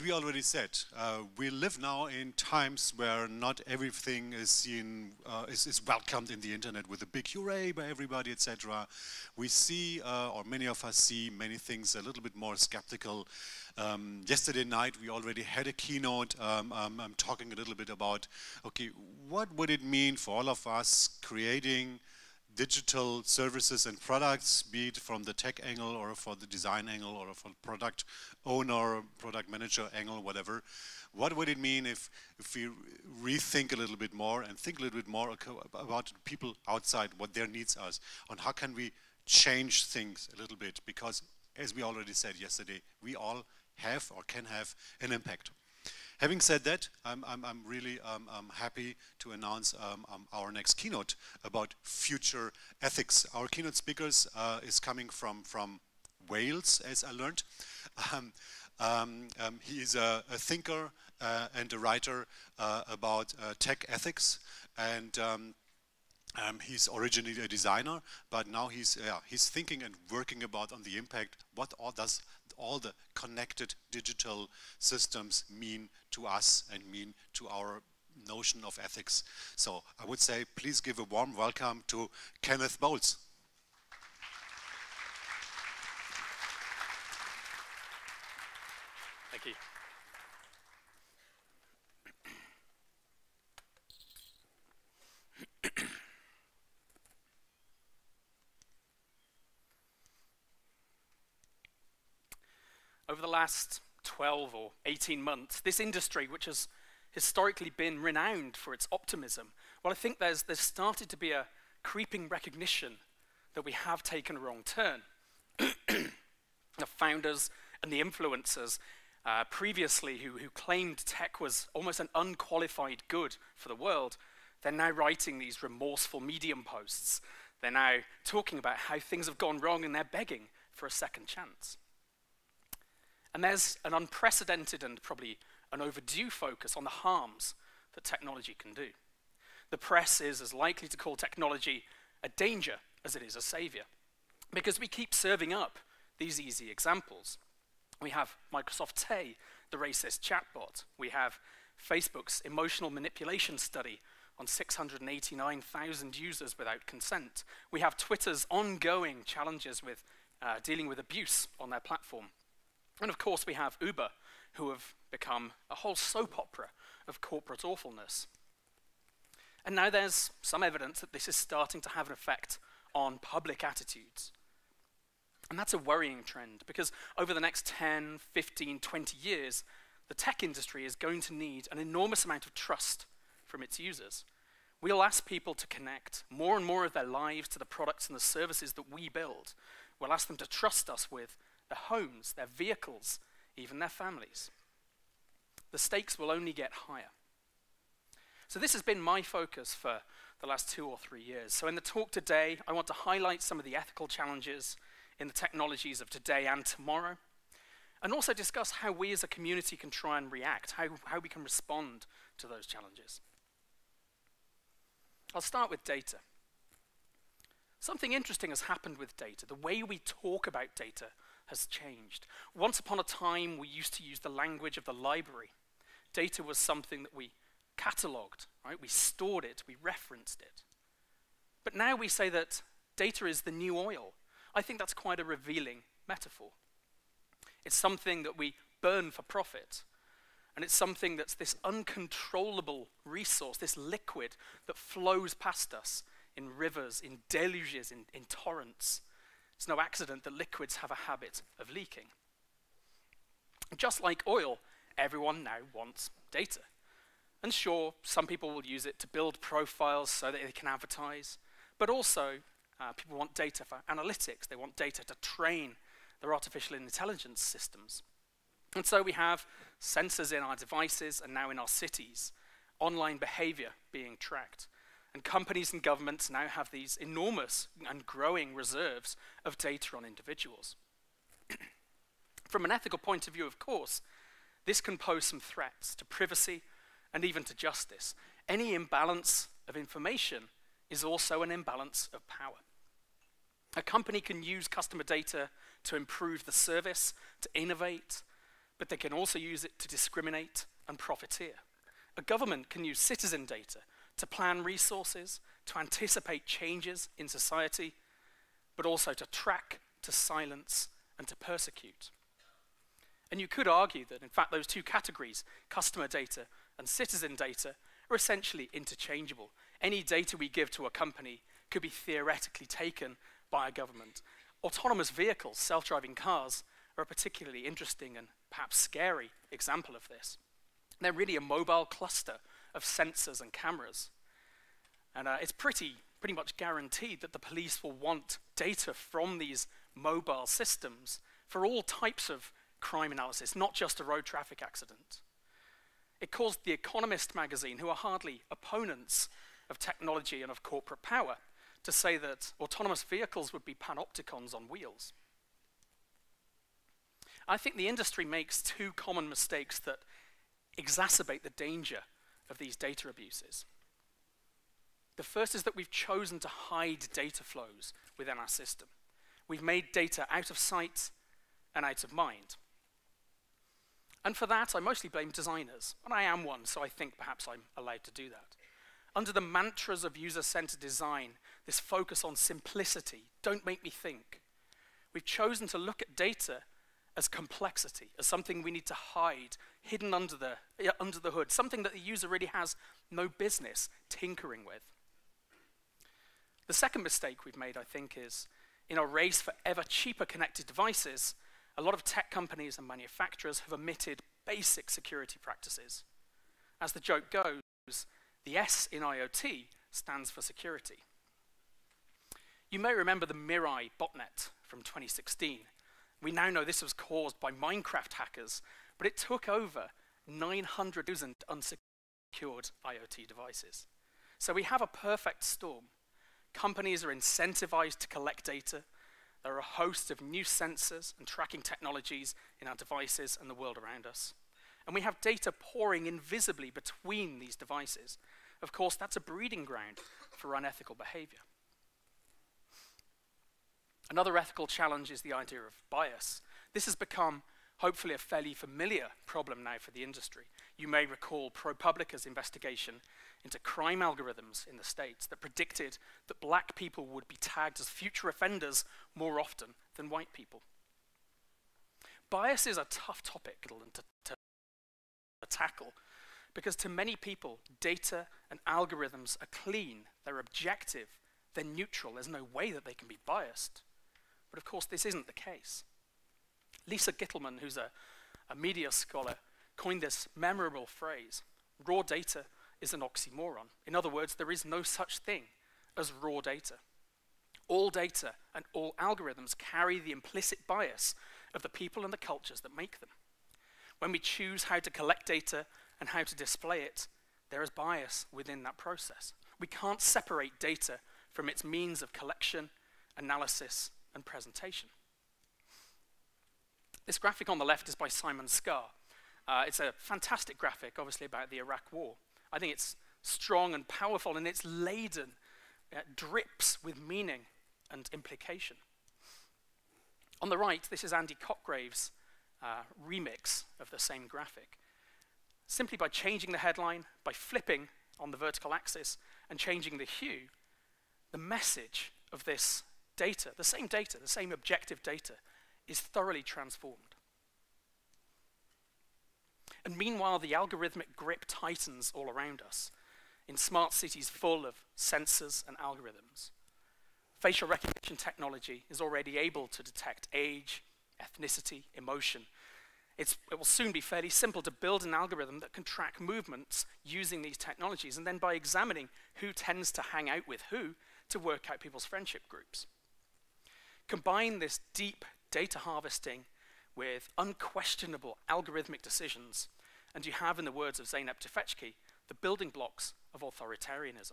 as we already said, we live now in times where not everything is seen, is welcomed in the internet with a big hooray by everybody, etc. We see, or many of us see, many things a little bit more skeptical. Yesterday night we already had a keynote. I'm talking a little bit about, okay, what would it mean for all of us creating digital services and products, be it from the tech angle or for the design angle or for product owner, product manager angle, whatever. What would it mean if we rethink a little bit more and think a little bit more about people outside, what their needs are, and how can we change things a little bit? Because as we already said yesterday, we all have or can have an impact. Having said that, I'm really happy to announce our next keynote about future ethics. Our keynote speakers is coming from Wales, as I learned. He is a thinker and a writer about tech ethics, and he's originally a designer, but now he's thinking and working about on the impact. What does all the connected digital systems mean to us and mean to our notion of ethics? So I would say, please give a warm welcome to Kenneth Bowles. Thank you. Over the last 12 or 18 months, this industry, which has historically been renowned for its optimism, well, I think there's started to be a creeping recognition that we have taken a wrong turn. The founders and the influencers previously who claimed tech was almost an unqualified good for the world, they're now writing these remorseful Medium posts. They're now talking about how things have gone wrong and they're begging for a second chance. And there's an unprecedented and probably an overdue focus on the harms that technology can do. The press is as likely to call technology a danger as it is a savior, because we keep serving up these easy examples. We have Microsoft's Hey, the racist chatbot. We have Facebook's emotional manipulation study on 689,000 users without consent. We have Twitter's ongoing challenges with dealing with abuse on their platform. And of course we have Uber, who have become a whole soap opera of corporate awfulness. And now there's some evidence that this is starting to have an effect on public attitudes. And that's a worrying trend, because over the next 10, 15, 20 years, the tech industry is going to need an enormous amount of trust from its users. We'll ask people to connect more and more of their lives to the products and the services that we build. We'll ask them to trust us with their homes, their vehicles, even their families. The stakes will only get higher. So this has been my focus for the last 2 or 3 years. So in the talk today, I want to highlight some of the ethical challenges in the technologies of today and tomorrow, and also discuss how we as a community can try and react, how we can respond to those challenges. I'll start with data. Something interesting has happened with data. The way we talk about data has changed. Once upon a time, we used to use the language of the library. Data was something that we catalogued, right? We stored it, we referenced it. But now we say that data is the new oil. I think that's quite a revealing metaphor. It's something that we burn for profit. And it's something that's this uncontrollable resource, this liquid that flows past us in rivers, in deluges, in torrents. It's no accident that liquids have a habit of leaking. Just like oil, everyone now wants data. And sure, some people will use it to build profiles so that they can advertise, but also people want data for analytics. They want data to train their artificial intelligence systems. And so we have sensors in our devices and now in our cities, online behavior being tracked. And companies and governments now have these enormous and growing reserves of data on individuals. From an ethical point of view, of course, this can pose some threats to privacy and even to justice. Any imbalance of information is also an imbalance of power. A company can use customer data to improve the service, to innovate, but they can also use it to discriminate and profiteer. A government can use citizen data to plan resources, to anticipate changes in society, but also to track, to silence, and to persecute. And you could argue that, in fact, those two categories, customer data and citizen data, are essentially interchangeable. Any data we give to a company could be theoretically taken by a government. Autonomous vehicles, self-driving cars, are a particularly interesting and perhaps scary example of this. They're really a mobile cluster of sensors and cameras. And it's pretty much guaranteed that the police will want data from these mobile systems for all types of crime analysis, not just a road traffic accident. It caused The Economist magazine, who are hardly opponents of technology and of corporate power, to say that autonomous vehicles would be panopticons on wheels. I think the industry makes two common mistakes that exacerbate the danger of these data abuses. The first is that we've chosen to hide data flows within our system. We've made data out of sight and out of mind. And for that, I mostly blame designers, and I am one, so I think perhaps I'm allowed to do that. Under the mantras of user-centered design, this focus on simplicity, don't make me think, we've chosen to look at data as complexity, as something we need to hide, hidden under the hood, something that the user really has no business tinkering with. The second mistake we've made, I think, is in our race for ever cheaper connected devices, a lot of tech companies and manufacturers have omitted basic security practices. As the joke goes, the S in IoT stands for security. You may remember the Mirai botnet from 2016. We now know this was caused by Minecraft hackers, but it took over 900,000 unsecured IoT devices. So we have a perfect storm. Companies are incentivized to collect data. There are a host of new sensors and tracking technologies in our devices and the world around us. And we have data pouring invisibly between these devices. Of course, that's a breeding ground for unethical behavior. Another ethical challenge is the idea of bias. This has become, hopefully, a fairly familiar problem now for the industry. You may recall ProPublica's investigation into crime algorithms in the States that predicted that black people would be tagged as future offenders more often than white people. Bias is a tough topic to tackle because to many people, data and algorithms are clean, they're objective, they're neutral, there's no way that they can be biased. But of course, this isn't the case. Lisa Gittelman, who's a media scholar, coined this memorable phrase, raw data is an oxymoron. In other words, there is no such thing as raw data. All data and all algorithms carry the implicit bias of the people and the cultures that make them. When we choose how to collect data and how to display it, there is bias within that process. We can't separate data from its means of collection, analysis, and presentation. This graphic on the left is by Simon Scar. It's a fantastic graphic, obviously, about the Iraq War. I think it's strong and powerful, and it's laden, drips with meaning and implication. On the right, this is Andy Cotgrave's remix of the same graphic. Simply by changing the headline, by flipping on the vertical axis and changing the hue, the message of this data, the same objective data, is thoroughly transformed. And meanwhile, the algorithmic grip tightens all around us in smart cities full of sensors and algorithms. Facial recognition technology is already able to detect age, ethnicity, emotion. It will soon be fairly simple to build an algorithm that can track movements using these technologies, and then by examining who tends to hang out with who to work out people's friendship groups. Combine this deep data harvesting with unquestionable algorithmic decisions, and you have, in the words of Zeynep Tufekci, the building blocks of authoritarianism.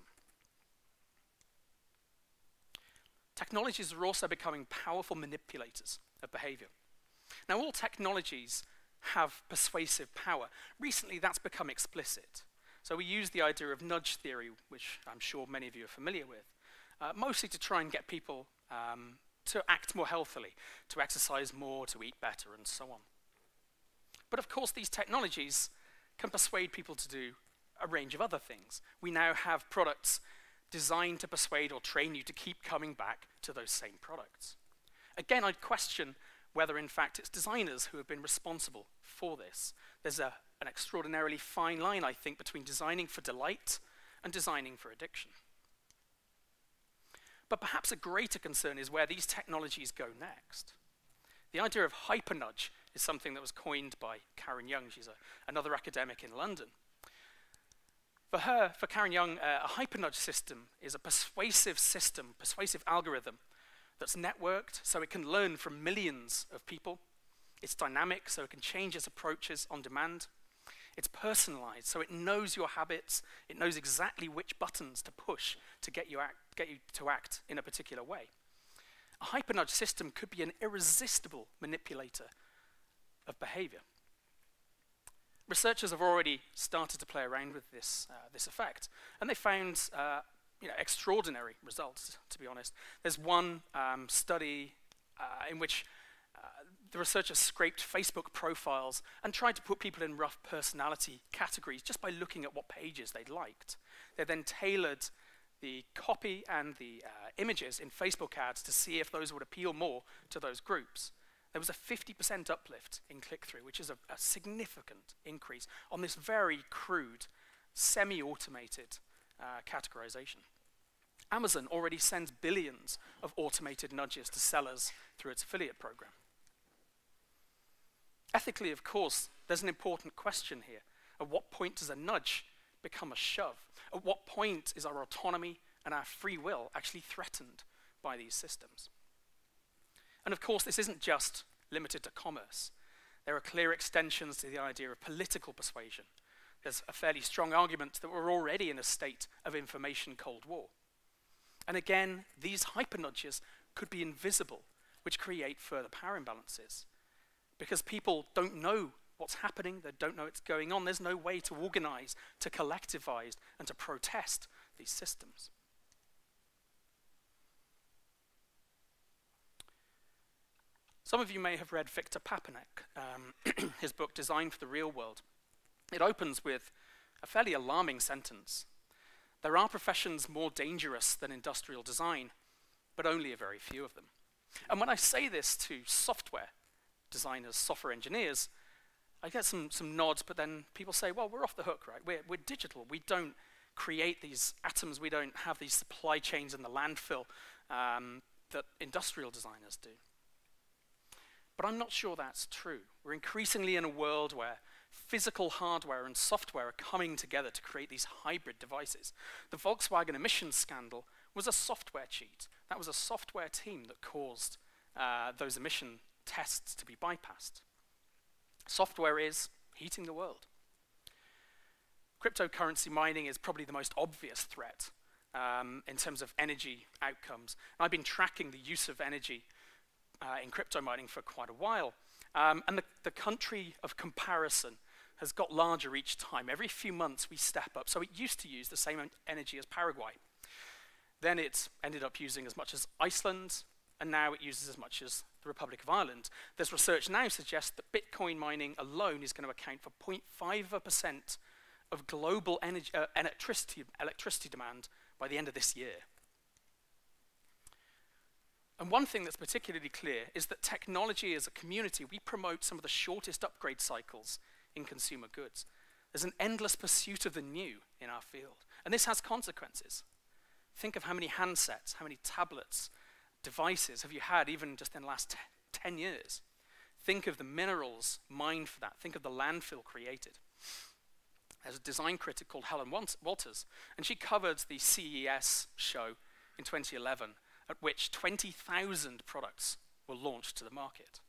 Technologies are also becoming powerful manipulators of behavior. Now, all technologies have persuasive power. Recently, that's become explicit. So we use the idea of nudge theory, which I'm sure many of you are familiar with, mostly to try and get people to act more healthily, to exercise more, to eat better, and so on. But of course, these technologies can persuade people to do a range of other things. We now have products designed to persuade or train you to keep coming back to those same products. Again, I'd question whether in fact it's designers who have been responsible for this. There's an extraordinarily fine line, I think, between designing for delight and designing for addiction. But perhaps a greater concern is where these technologies go next. The idea of hypernudge is something that was coined by Karen Young. She's another academic in London. For Karen Young, a hypernudge system is a persuasive system, persuasive algorithm that's networked so it can learn from millions of people. It's dynamic so it can change its approaches on demand. It's personalized so it knows your habits. It knows exactly which buttons to push to get you to act in a particular way. A hypernudge system could be an irresistible manipulator of behavior. Researchers have already started to play around with this effect, and they found extraordinary results, to be honest. There's one study in which the researchers scraped Facebook profiles and tried to put people in rough personality categories just by looking at what pages they'd liked. They then tailored the copy and the images in Facebook ads to see if those would appeal more to those groups. There was a 50% uplift in click-through, which is a significant increase on this very crude, semi-automated categorization. Amazon already sends billions of automated nudges to sellers through its affiliate program. Ethically, of course, there's an important question here. At what point does a nudge become a shove? At what point is our autonomy and our free will actually threatened by these systems? And of course, this isn't just limited to commerce. There are clear extensions to the idea of political persuasion. There's a fairly strong argument that we're already in a state of information Cold War. And again, these hypernudges could be invisible, which create further power imbalances. Because people don't know what's happening, they don't know what's going on, there's no way to organize, to collectivize, and to protest these systems. Some of you may have read Victor Papanek, his book Design for the Real World. It opens with a fairly alarming sentence. There are professions more dangerous than industrial design, but only a very few of them. And when I say this to software designers, software engineers, I get some nods, but then people say, well, we're off the hook, right? We're digital. We don't create these atoms. We don't have these supply chains in the landfill that industrial designers do. But I'm not sure that's true. We're increasingly in a world where physical hardware and software are coming together to create these hybrid devices. The Volkswagen emissions scandal was a software cheat. That was a software team that caused those emission tests to be bypassed. Software is heating the world. Cryptocurrency mining is probably the most obvious threat in terms of energy outcomes. And I've been tracking the use of energy in crypto mining for quite a while. And the country of comparison has got larger each time. Every few months we step up. So it used to use the same energy as Paraguay. Then it ended up using as much as Iceland, and now it uses as much as the Republic of Ireland. There's research now suggests that Bitcoin mining alone is going to account for 0.5% of global energy, electricity demand by the end of this year. And one thing that's particularly clear is that technology as a community, we promote some of the shortest upgrade cycles in consumer goods. There's an endless pursuit of the new in our field. And this has consequences. Think of how many handsets, how many tablets, devices have you had even just in the last 10 years. Think of the minerals mined for that. Think of the landfill created. There's a design critic called Helen Walters, and she covered the CES show in 2011, at which 20,000 products were launched to the market.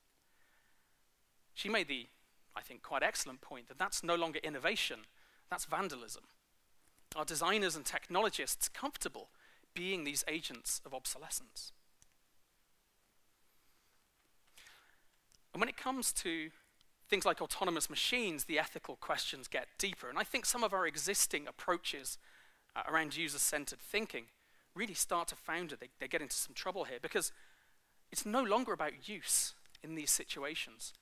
She made the, I think, quite excellent point that that's no longer innovation, that's vandalism. Are designers and technologists comfortable being these agents of obsolescence? And when it comes to things like autonomous machines, the ethical questions get deeper. And I think some of our existing approaches around user-centered thinking really start to founder. They get into some trouble here because it's no longer about use in these situations.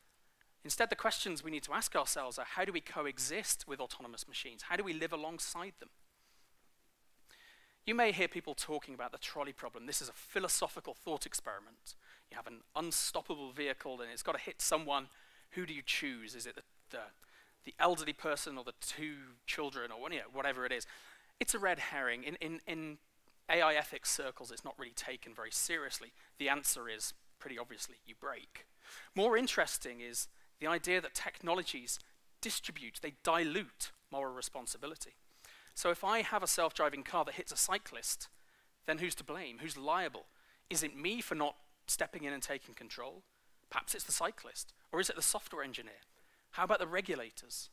Instead, the questions we need to ask ourselves are, how do we coexist with autonomous machines? How do we live alongside them? You may hear people talking about the trolley problem. This is a philosophical thought experiment. You have an unstoppable vehicle and it's got to hit someone. Who do you choose? Is it the elderly person or the two children, or whatever it is? It's a red herring. In AI ethics circles, it's not really taken very seriously. The answer is, pretty obviously, you brake. More interesting is the idea that technologies distribute, they dilute moral responsibility. So if I have a self-driving car that hits a cyclist, then who's to blame? Who's liable? Is it me for not stepping in and taking control? Perhaps it's the cyclist. Or is it the software engineer? How about the regulators?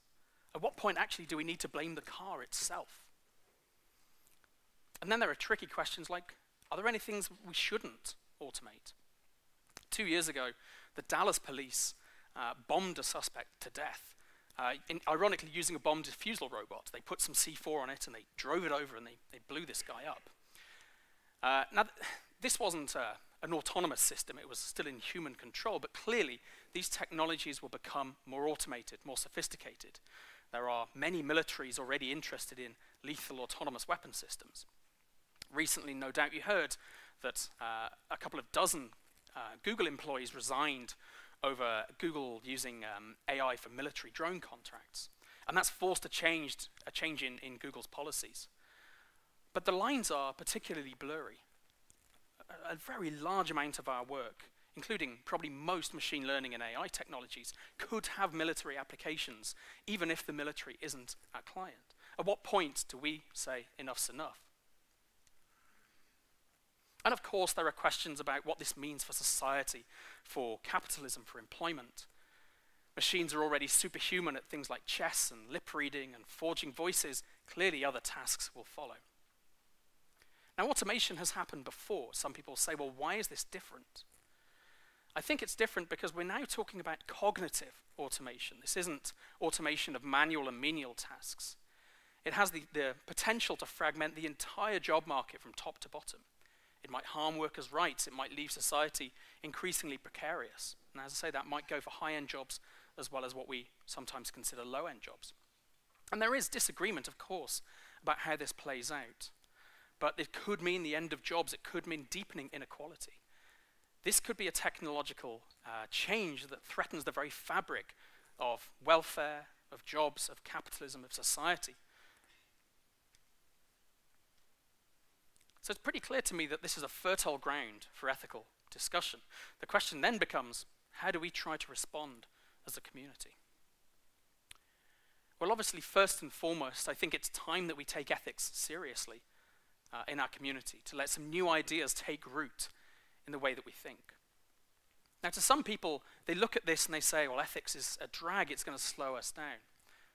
At what point actually do we need to blame the car itself? And then there are tricky questions like, are there any things we shouldn't automate? 2 years ago, the Dallas police bombed a suspect to death. Ironically, using a bomb defusal robot. They put some C4 on it and they drove it over and they blew this guy up. Now, this wasn't an autonomous system. It was still in human control, but clearly these technologies will become more automated, more sophisticated. There are many militaries already interested in lethal autonomous weapon systems. Recently, no doubt you heard that a couple of dozen Google employees resigned over Google using AI for military drone contracts. And that's forced a change in Google's policies. But the lines are particularly blurry. A very large amount of our work, including probably most machine learning and AI technologies, could have military applications, even if the military isn't our client. At what point do we say enough's enough? And of course, there are questions about what this means for society, for capitalism, for employment. Machines are already superhuman at things like chess and lip reading and forging voices. Clearly, other tasks will follow. Now, automation has happened before. Some people say, well, why is this different? I think it's different because we're now talking about cognitive automation. This isn't automation of manual and menial tasks. It has the potential to fragment the entire job market from top to bottom. It might harm workers' rights. It might leave society increasingly precarious. And as I say, that might go for high-end jobs as well as what we sometimes consider low-end jobs. And there is disagreement, of course, about how this plays out. But it could mean the end of jobs. It could mean deepening inequality. This could be a technological change that threatens the very fabric of welfare, of jobs, of capitalism, of society. So it's pretty clear to me that this is a fertile ground for ethical discussion. The question then becomes, how do we try to respond as a community? Well, obviously, first and foremost, I think it's time that we take ethics seriously in our community, to let some new ideas take root in the way that we think. Now, to some people, they look at this and they say, well, ethics is a drag, it's going to slow us down.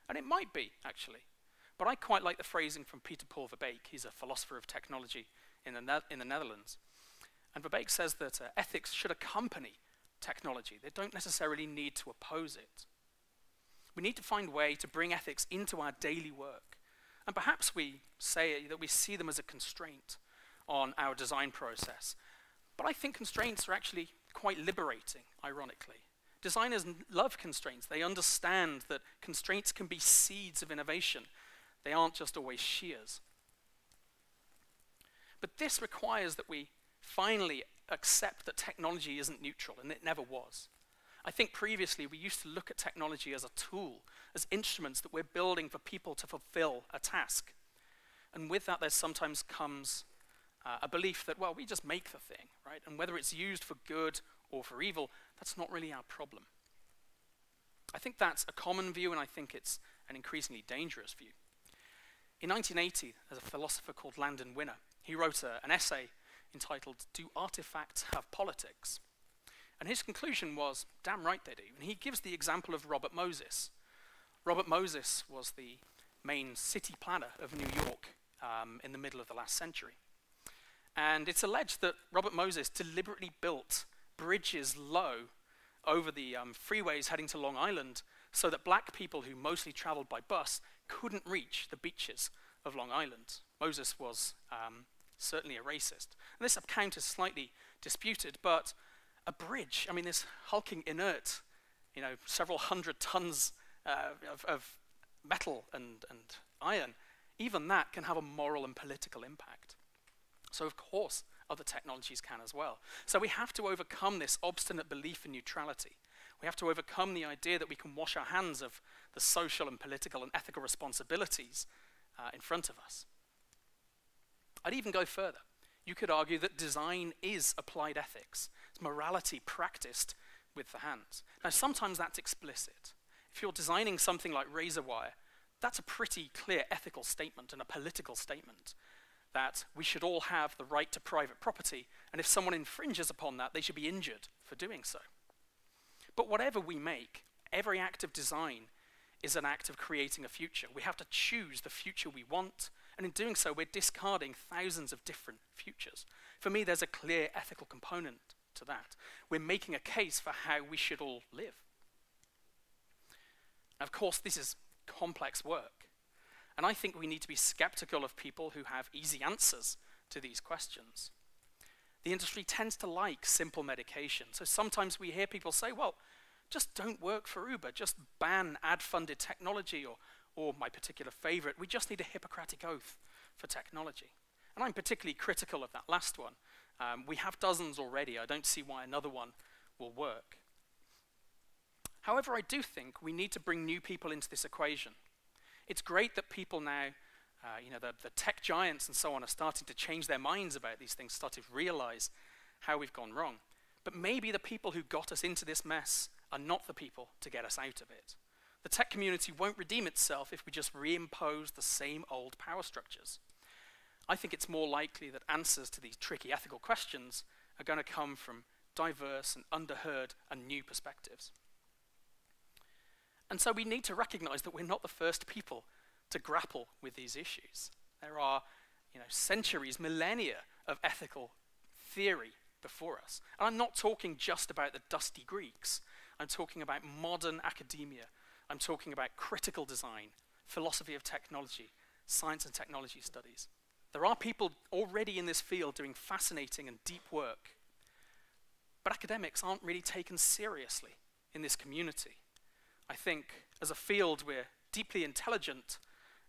And it might be, actually. But I quite like the phrasing from Peter Paul Verbeek. He's a philosopher of technology in the Netherlands. And Verbeek says that ethics should accompany technology. They don't necessarily need to oppose it. We need to find a way to bring ethics into our daily work. And perhaps we say that we see them as a constraint on our design process. But I think constraints are actually quite liberating, ironically. Designers love constraints. They understand that constraints can be seeds of innovation. They aren't just always shears. But this requires that we finally accept that technology isn't neutral, and it never was. I think previously we used to look at technology as a tool, as instruments that we're building for people to fulfill a task. And with that, there sometimes comes a belief that, well, we just make the thing, right? And whether it's used for good or for evil, that's not really our problem. I think that's a common view, and I think it's an increasingly dangerous view. In 1980, there's a philosopher called Landon Winner. He wrote an essay entitled, "Do Artifacts Have Politics?" And his conclusion was, damn right they do. And he gives the example of Robert Moses. Robert Moses was the main city planner of New York in the middle of the last century. And it's alleged that Robert Moses deliberately built bridges low over the freeways heading to Long Island so that black people who mostly traveled by bus couldn't reach the beaches of Long Island. Moses was certainly a racist. And this account is slightly disputed, but a bridge, I mean, this hulking, inert several hundred tons of metal and iron, even that can have a moral and political impact. So of course, other technologies can as well. So we have to overcome this obstinate belief in neutrality. We have to overcome the idea that we can wash our hands of the social and political and ethical responsibilities in front of us. I'd even go further. You could argue that design is applied ethics. It's morality practiced with the hands. Now, sometimes that's explicit. If you're designing something like razor wire, that's a pretty clear ethical statement and a political statement that we should all have the right to private property, and if someone infringes upon that, they should be injured for doing so. But whatever we make, every act of design is an act of creating a future. We have to choose the future we want, and in doing so, we're discarding thousands of different futures. For me, there's a clear ethical component to that. We're making a case for how we should all live. Now, of course, this is complex work, and I think we need to be skeptical of people who have easy answers to these questions. The industry tends to like simple medication, so sometimes we hear people say, well, just don't work for Uber, just ban ad-funded technology, or my particular favorite, we just need a Hippocratic oath for technology. And I'm particularly critical of that last one. We have dozens already. I don't see why another one will work. However, I do think we need to bring new people into this equation. It's great that people now, the tech giants and so on, are starting to change their minds about these things, starting to realize how we've gone wrong. But maybe the people who got us into this mess are not the people to get us out of it. The tech community won't redeem itself if we just reimpose the same old power structures. I think it's more likely that answers to these tricky ethical questions are going to come from diverse and underheard and new perspectives. And so we need to recognize that we're not the first people to grapple with these issues. There are centuries, millennia of ethical theory before us. And I'm not talking just about the dusty Greeks. I'm talking about modern academia. I'm talking about critical design, philosophy of technology, science and technology studies. There are people already in this field doing fascinating and deep work. But academics aren't really taken seriously in this community. I think as a field we're deeply intelligent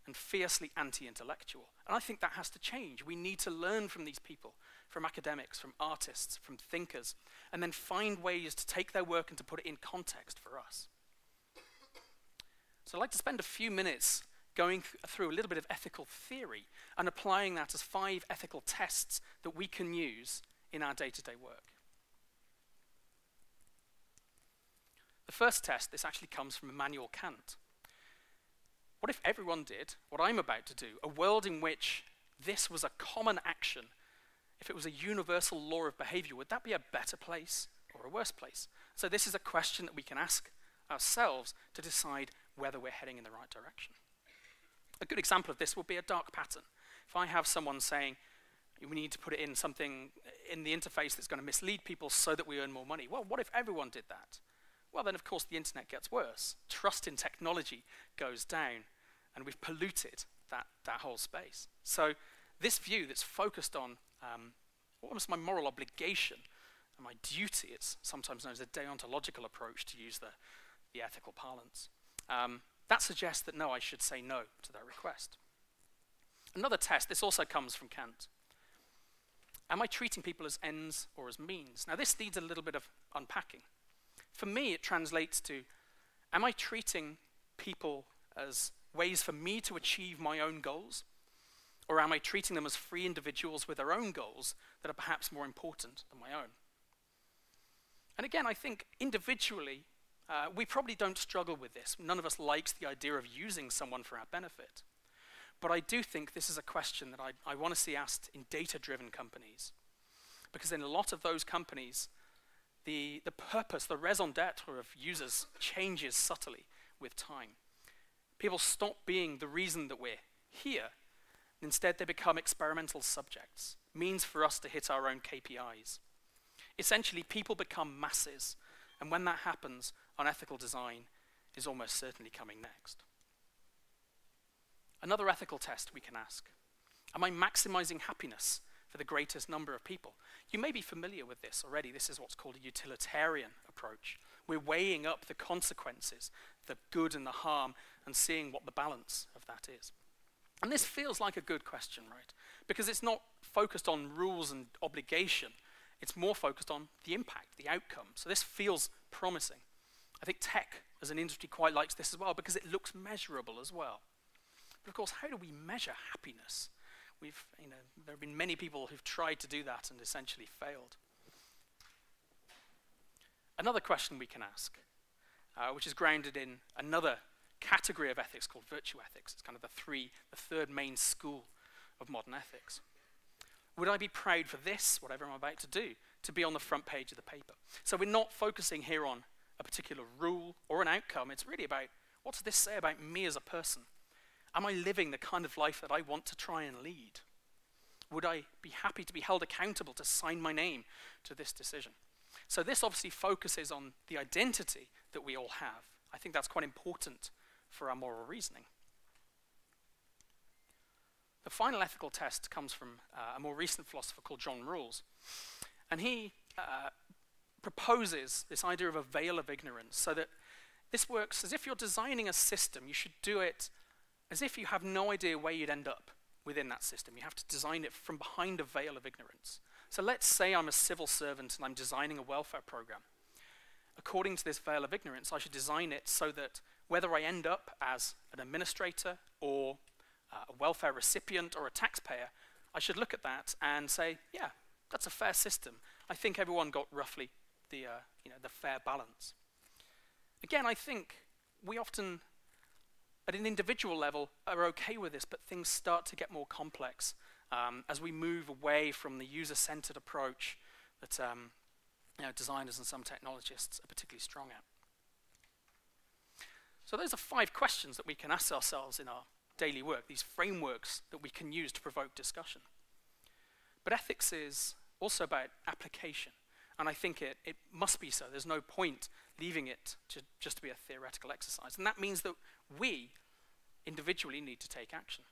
and fiercely anti-intellectual. And I think that has to change. We need to learn from these people, from academics, from artists, from thinkers, and then find ways to take their work and to put it in context for us. So I'd like to spend a few minutes going through a little bit of ethical theory and applying that as 5 ethical tests that we can use in our day-to-day work. The first test, this actually comes from Immanuel Kant. What if everyone did what I'm about to do, a world in which this was a common action? If it was a universal law of behavior, would that be a better place or a worse place? So this is a question that we can ask ourselves to decide whether we're heading in the right direction. A good example of this would be a dark pattern. If I have someone saying, we need to put it in something in the interface that's going to mislead people so that we earn more money. Well, what if everyone did that? Well, then, of course, the internet gets worse. Trust in technology goes down, and we've polluted that whole space. So this view that's focused on almost my moral obligation and my duty, it's sometimes known as a deontological approach, to use the ethical parlance, that suggests that no, I should say no to that request. Another test, this also comes from Kant. Am I treating people as ends or as means? Now, this needs a little bit of unpacking. For me, it translates to, am I treating people as ways for me to achieve my own goals? Or am I treating them as free individuals with their own goals that are perhaps more important than my own? And again, I think individually, we probably don't struggle with this. None of us likes the idea of using someone for our benefit. But I do think this is a question that I want to see asked in data-driven companies. Because in a lot of those companies, the purpose, the raison d'etre of users changes subtly with time. People stop being the reason that we're here. Instead, they become experimental subjects, means for us to hit our own KPIs. Essentially, people become masses, and when that happens, unethical design is almost certainly coming next. Another ethical test we can ask, am I maximizing happiness for the greatest number of people? You may be familiar with this already. This is what's called a utilitarian approach. We're weighing up the consequences, the good and the harm, and seeing what the balance of that is. And this feels like a good question, right? Because it's not focused on rules and obligation. It's more focused on the impact, the outcome. So this feels promising. I think tech as an industry quite likes this as well because it looks measurable as well. But of course, how do we measure happiness? There have been many people who've tried to do that and essentially failed. Another question we can ask, which is grounded in another category of ethics called virtue ethics. It's kind of the third main school of modern ethics. Would I be proud for this, whatever I'm about to do, to be on the front page of the paper? So we're not focusing here on a particular rule or an outcome. It's really about, what does this say about me as a person? Am I living the kind of life that I want to try and lead? Would I be happy to be held accountable to sign my name to this decision? So this obviously focuses on the identity that we all have. I think that's quite important for our moral reasoning. The final ethical test comes from a more recent philosopher called John Rawls. And he proposes this idea of a veil of ignorance, so that this works as if you're designing a system. You should do it as if you have no idea where you'd end up within that system. You have to design it from behind a veil of ignorance. So let's say I'm a civil servant and I'm designing a welfare program. According to this veil of ignorance, I should design it so that whether I end up as an administrator or a welfare recipient or a taxpayer, I should look at that and say, yeah, that's a fair system. I think everyone got roughly the fair balance. Again, I think we often, at an individual level, are okay with this, but things start to get more complex as we move away from the user-centered approach that designers and some technologists are particularly strong at. So those are 5 questions that we can ask ourselves in our daily work, these frameworks that we can use to provoke discussion. But ethics is also about application, and I think it must be so. There's no point leaving it to just be a theoretical exercise, and that means that we individually need to take action.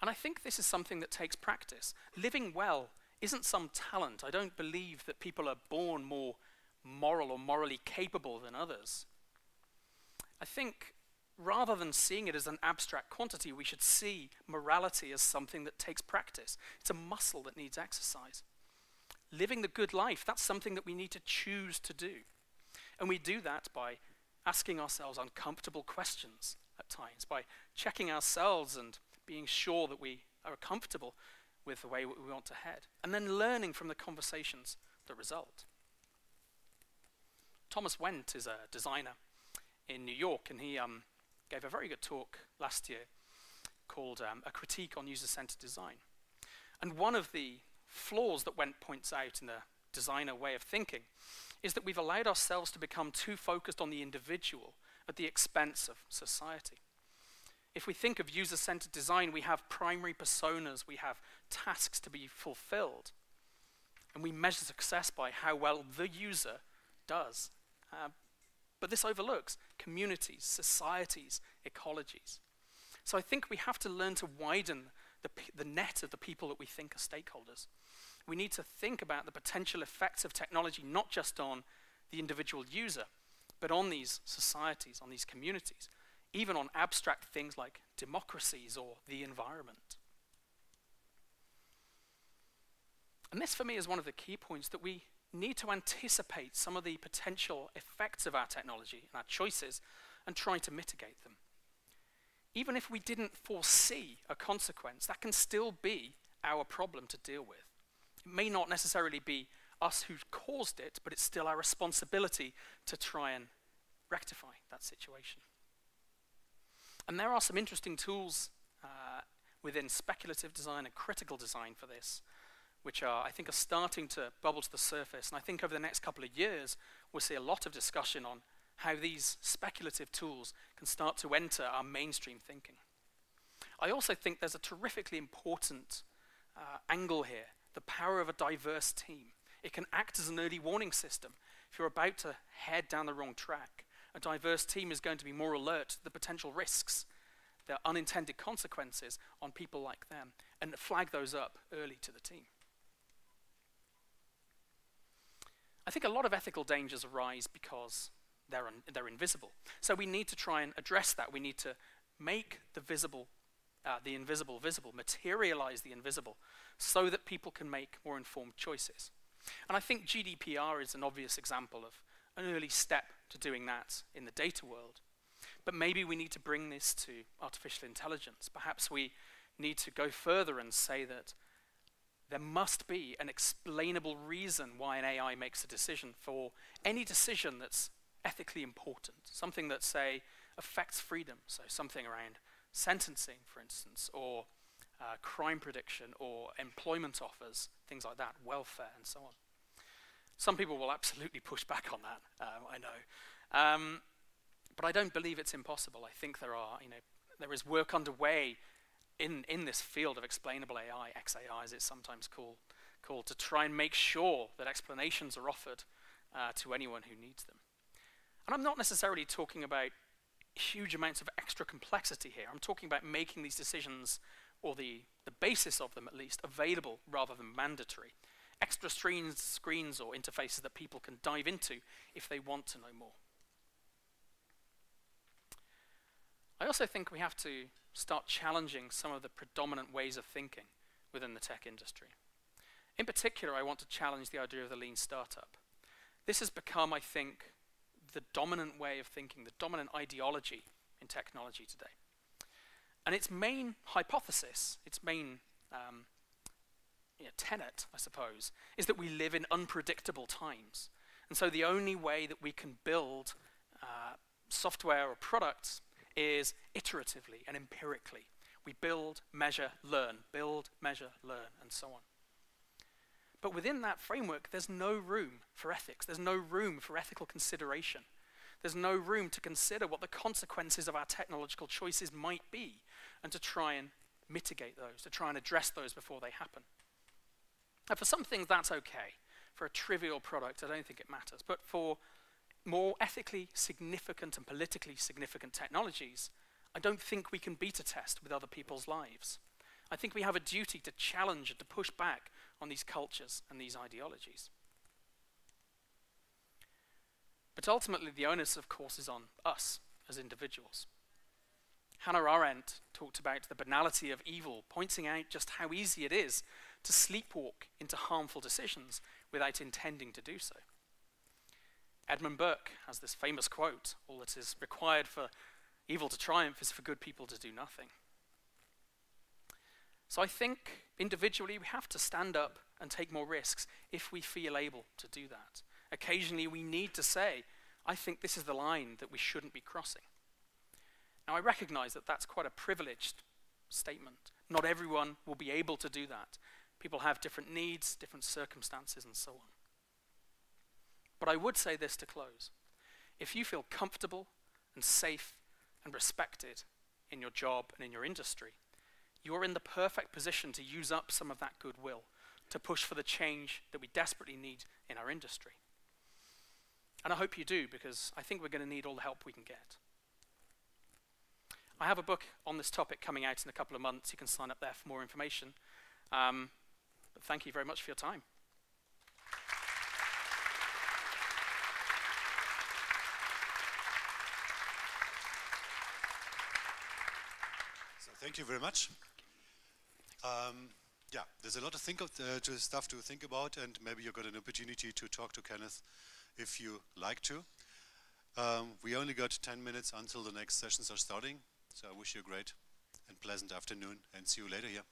And I think this is something that takes practice. Living well isn't some talent. I don't believe that people are born more moral or morally capable than others. I think rather than seeing it as an abstract quantity, we should see morality as something that takes practice. It's a muscle that needs exercise. Living the good life, that's something that we need to choose to do. And we do that by asking ourselves uncomfortable questions at times, by checking ourselves and being sure that we are comfortable with the way we want to head, and then learning from the conversations that result. Thomas Wendt is a designer in New York, and he gave a very good talk last year called A Critique on User-Centered Design. And one of the flaws that Wendt points out in the designer way of thinking is that we've allowed ourselves to become too focused on the individual at the expense of society. If we think of user-centered design, we have primary personas, we have tasks to be fulfilled, and we measure success by how well the user does. But this overlooks communities, societies, ecologies. So I think we have to learn to widen the net of the people that we think are stakeholders. We need to think about the potential effects of technology not just on the individual user, but on these societies, on these communities, even on abstract things like democracies or the environment. And this for me is one of the key points, that we need to anticipate some of the potential effects of our technology and our choices and try to mitigate them. Even if we didn't foresee a consequence, that can still be our problem to deal with. It may not necessarily be us who caused it, but it's still our responsibility to try and rectify that situation. And there are some interesting tools within speculative design and critical design for this, which I think are starting to bubble to the surface. And I think over the next couple of years, we'll see a lot of discussion on how these speculative tools can start to enter our mainstream thinking. I also think there's a terrifically important angle here, the power of a diverse team. It can act as an early warning system. If you're about to head down the wrong track, a diverse team is going to be more alert to the potential risks, the unintended consequences on people like them, and flag those up early to the team. I think a lot of ethical dangers arise because they're invisible. So we need to try and address that. We need to make the invisible visible, materialize the invisible, so that people can make more informed choices. And I think GDPR is an obvious example of an early step to doing that in the data world. But maybe we need to bring this to artificial intelligence. Perhaps we need to go further and say that there must be an explainable reason why an AI makes a decision for any decision that's ethically important, something that, say, affects freedom, so something around sentencing, for instance, or crime prediction, or employment offers, things like that, welfare, and so on. Some people will absolutely push back on that, I know. But I don't believe it's impossible. I think there is work underway in this field of explainable AI, XAI as it's sometimes called, to try and make sure that explanations are offered to anyone who needs them. And I'm not necessarily talking about huge amounts of extra complexity here. I'm talking about making these decisions, or the basis of them at least, available rather than mandatory. Extra screens or interfaces that people can dive into if they want to know more. I also think we have to start challenging some of the predominant ways of thinking within the tech industry. In particular, I want to challenge the idea of the lean startup. This has become, I think, the dominant way of thinking, the dominant ideology in technology today. And its main hypothesis, its main tenet, I suppose, is that we live in unpredictable times. And so the only way that we can build software or products is iteratively and empirically. We build, measure, learn, and so on. But within that framework, there's no room for ethics. There's no room for ethical consideration. There's no room to consider what the consequences of our technological choices might be, and to try and mitigate those, to try and address those before they happen. And for some things, that's okay. For a trivial product, I don't think it matters. But for more ethically significant and politically significant technologies, I don't think we can beta test with other people's lives. I think we have a duty to challenge and to push back on these cultures and these ideologies. But ultimately, the onus, of course, is on us as individuals. Hannah Arendt talked about the banality of evil, pointing out just how easy it is to sleepwalk into harmful decisions without intending to do so. Edmund Burke has this famous quote, "All that is required for evil to triumph is for good people to do nothing." So I think individually we have to stand up and take more risks if we feel able to do that. Occasionally we need to say, I think this is the line that we shouldn't be crossing. Now I recognize that that's quite a privileged statement. Not everyone will be able to do that. People have different needs, different circumstances, and so on. But I would say this to close. If you feel comfortable and safe and respected in your job and in your industry, you're in the perfect position to use up some of that goodwill to push for the change that we desperately need in our industry. And I hope you do, because I think we're going to need all the help we can get. I have a book on this topic coming out in a couple of months. You can sign up there for more information. But thank you very much for your time. So thank you very much. Yeah, there's a lot of stuff to think about, and maybe you got an opportunity to talk to Kenneth if you like to. We only got 10 minutes until the next sessions are starting, so I wish you a great and pleasant afternoon, and see you later here.